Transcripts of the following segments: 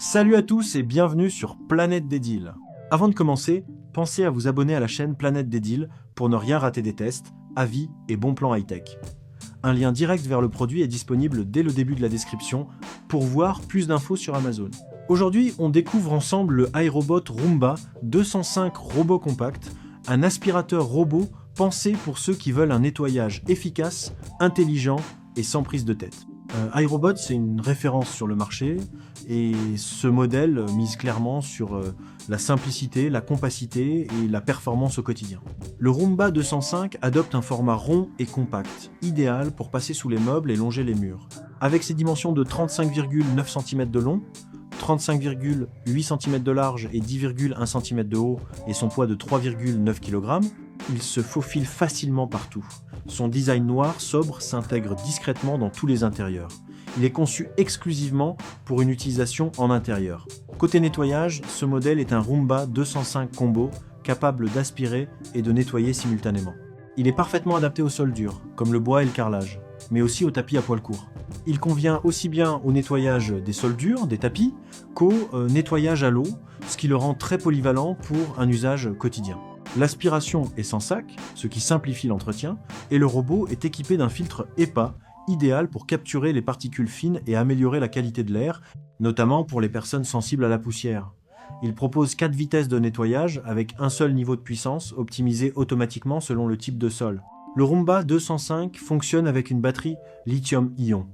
Salut à tous et bienvenue sur Planète des Deals. Avant de commencer, pensez à vous abonner à la chaîne Planète des Deals pour ne rien rater des tests, avis et bons plans high-tech. Un lien direct vers le produit est disponible dès le début de la description pour voir plus d'infos sur Amazon. Aujourd'hui, on découvre ensemble le iRobot Roomba 205 Robot Compact, un aspirateur robot pensé pour ceux qui veulent un nettoyage efficace, intelligent et sans prise de tête. iRobot, c'est une référence sur le marché et ce modèle mise clairement sur la simplicité, la compacité et la performance au quotidien. Le Roomba 205 adopte un format rond et compact, idéal pour passer sous les meubles et longer les murs. Avec ses dimensions de 35,9 cm de long, 35,8 cm de large et 10,1 cm de haut et son poids de 3,9 kg, il se faufile facilement partout. Son design noir sobre s'intègre discrètement dans tous les intérieurs. Il est conçu exclusivement pour une utilisation en intérieur. Côté nettoyage, ce modèle est un Roomba 205 Combo capable d'aspirer et de nettoyer simultanément. Il est parfaitement adapté aux sols durs, comme le bois et le carrelage, mais aussi aux tapis à poils courts. Il convient aussi bien au nettoyage des sols durs, des tapis, qu'au nettoyage à l'eau, ce qui le rend très polyvalent pour un usage quotidien. L'aspiration est sans sac, ce qui simplifie l'entretien, et le robot est équipé d'un filtre HEPA, idéal pour capturer les particules fines et améliorer la qualité de l'air, notamment pour les personnes sensibles à la poussière. Il propose 4 vitesses de nettoyage avec un seul niveau de puissance, optimisé automatiquement selon le type de sol. Le Roomba 205 fonctionne avec une batterie lithium-ion,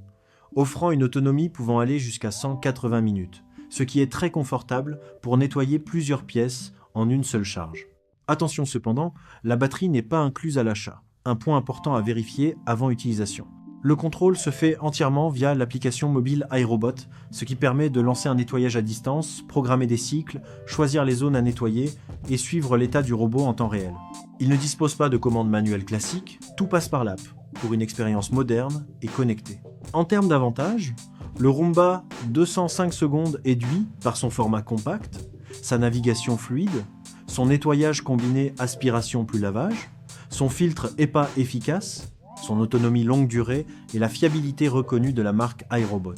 offrant une autonomie pouvant aller jusqu'à 180 minutes, ce qui est très confortable pour nettoyer plusieurs pièces en une seule charge. Attention cependant, la batterie n'est pas incluse à l'achat, un point important à vérifier avant utilisation. Le contrôle se fait entièrement via l'application mobile iRobot, ce qui permet de lancer un nettoyage à distance, programmer des cycles, choisir les zones à nettoyer et suivre l'état du robot en temps réel. Il ne dispose pas de commande manuelle classique, tout passe par l'app, pour une expérience moderne et connectée. En termes d'avantages, le Roomba 205 secondes séduit par son format compact, sa navigation fluide, son nettoyage combiné aspiration plus lavage, son filtre HEPA efficace, son autonomie longue durée et la fiabilité reconnue de la marque iRobot.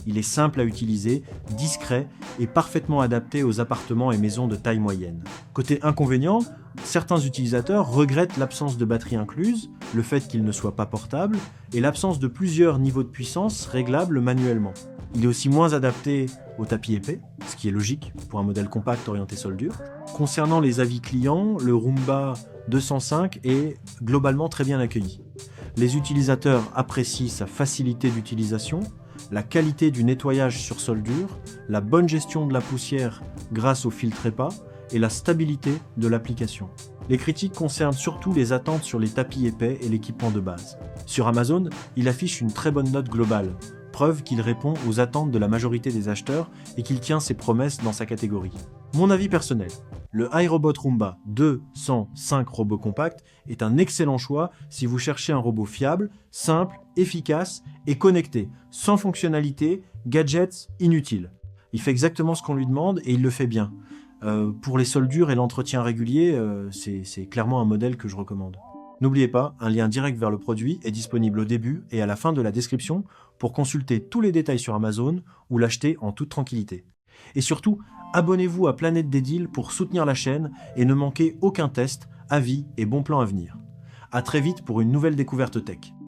Il est simple à utiliser, discret et parfaitement adapté aux appartements et maisons de taille moyenne. Côté inconvénient, certains utilisateurs regrettent l'absence de batterie incluse, le fait qu'il ne soit pas portable et l'absence de plusieurs niveaux de puissance réglables manuellement. Il est aussi moins adapté aux tapis épais, ce qui est logique pour un modèle compact orienté sol dur. Concernant les avis clients, le Roomba 205 est globalement très bien accueilli. Les utilisateurs apprécient sa facilité d'utilisation, la qualité du nettoyage sur sol dur, la bonne gestion de la poussière grâce au filtre HEPA et la stabilité de l'application. Les critiques concernent surtout les attentes sur les tapis épais et l'équipement de base. Sur Amazon, il affiche une très bonne note globale, preuve qu'il répond aux attentes de la majorité des acheteurs et qu'il tient ses promesses dans sa catégorie. Mon avis personnel, le iRobot Roomba 205 Robot Compact est un excellent choix si vous cherchez un robot fiable, simple, efficace et connecté, sans fonctionnalité, gadgets inutiles. Il fait exactement ce qu'on lui demande et il le fait bien. Pour les sols durs et l'entretien régulier, c'est clairement un modèle que je recommande. N'oubliez pas, un lien direct vers le produit est disponible au début et à la fin de la description pour consulter tous les détails sur Amazon ou l'acheter en toute tranquillité. Et surtout, abonnez-vous à Planète des Deals pour soutenir la chaîne et ne manquez aucun test, avis et bons plans à venir. À très vite pour une nouvelle découverte tech.